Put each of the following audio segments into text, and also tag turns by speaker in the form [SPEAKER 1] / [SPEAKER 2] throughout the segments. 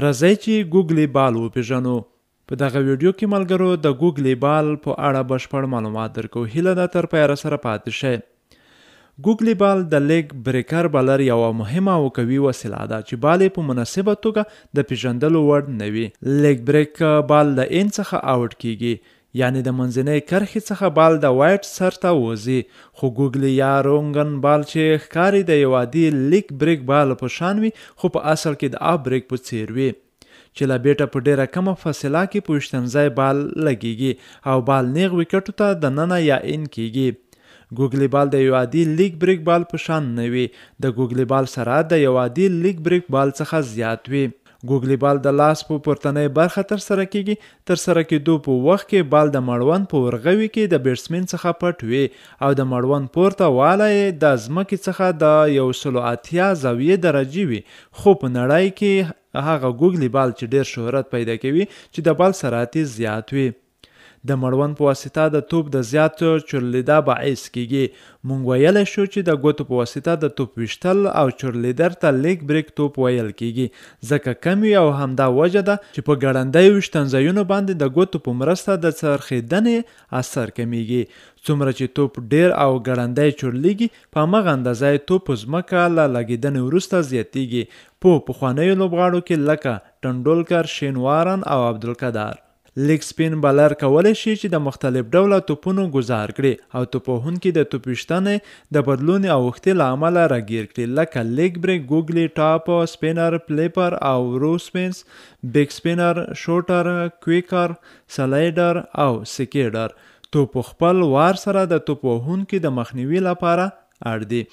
[SPEAKER 1] راځئ چې ګوګلي بال وپېژنو. په دغه ویډیو کې ملګرو د ګوګلي بال په اړه بشپړ معلومات درکو. هیله ده تر پایه سره پاتې شئ. ګوګلي بال د لیګ بریکر بالر یوه مهمه او قوي وسیله ده چې بال یې په مناسبه توګه د پیژندلو وړ نه وي. لیګ بریک بال د ان څخه آوټ کیږي، یعنی د منځنۍ کرښې څخه بال د وایټ سر ته وځي. خو ګوګلي یا رونګن بال چې ښکاري د یو عادي لیګ بریک بال په شان وي، خو په اصل کې د آف بریک په څیر وي چې له بیټه په ډیره کمه فاصله کې په ویشتنځای بال لګیږي او بال نیغ وکټو ته دننه یا ان کیږي. ګوګلي بال د یو عادي لیګ بریک بال په شان نه وي. د ګوګلي بال سرعت د یو عادي لیګ بریک بال څخه زیات وي. ګوګلي بال د لاس په پورتنۍ برخه ترسره کیږي. ترسره کېدو په وخت کې بال د مړوند په ورغوي کې د بیټسمن څخه پټ وي او د مړوند پورته والی د ځمکې څخه د 180 زاویې درجې وي. خو په نړۍ کې هغه ګوګلي بال چې ډیر شهرت پیدا کوي چې د بال سرعت زیات وي. د مړوند په واسطه د توپ د زیات چورلیدا باعث کیږي. مونږ ویلی شو چې د ګوتو په واسطه د توپ ویشتل او چورلیدر ته لیګ بریک توپ ویل کیږي، ځکه کم وي او همدا وجه ده چې په ګړندیو ویشتنځایونو باندې د ګوتو په مرسته د څرخیدنې اثر کمیږي. څومره چې توپ ډیر او ګړندی چورلیږي، په همغه اندازه توپ په ځمکه له لګیدنې وروسته زیاتیږي. په پخوانیو لوبغاړو کې لکه ټنډولکر، شین وارن او عبدالقدار. لیګ سپین بالر کولی شي چې د مختلف ډوله توپونو ګزار کړي او توپوهونکي د توپ ویشتنې د بدلون اوښتې له امله راګیر کړي، لکه لیګ بریک، ګوګلي، ټاپ سپینر، فلیپر او رو سپینس، بیک سپینر، شوټر، کویکر، سلایډر او سکیډر. توپ خپل وار سره د توپ وهونکي د مخنیوي لپاره اړ دي.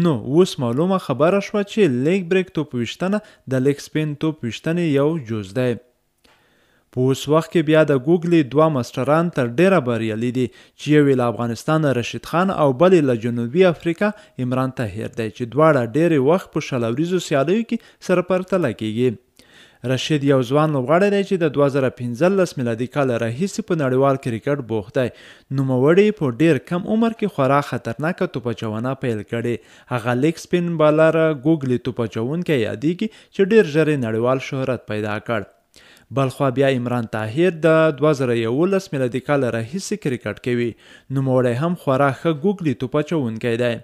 [SPEAKER 1] نو اوس معلومه خبره شوه چې لیګ بریک توپ ویشتنه د لیګ سپین توپ ویشتنې یو جز دی. په اوس وخت کې بیا د ګوګلي دوه ماسټران تر ډیره بریالي دي چې یو له افغانستان رشید خان او بل له جنوبي افریقا عمران طاهر دی چې دواړه ډیری وخت په شلوریزو سیالیو کې سره پرتله کیږي. رشید یو ځوان لوبغاړی دی چې د 2015 میلادي کال راهیسې په نړیوال کرکټ بوخت دی. نوموړي په ډیر کم عمر کې خورا خطرناکه توپچونه پیل کړي. هغه لیګ سپین بالر ګوګلي توپچونکی یادیږي چې ډیر ژر نړیوال شهرت پیدا کړ. بلخوا بیا عمران طاهر د 2011 میلادي کال راهیسې کرکټ کوي. نوموړی هم خورا ښه ګوګلي توپچونکی دی.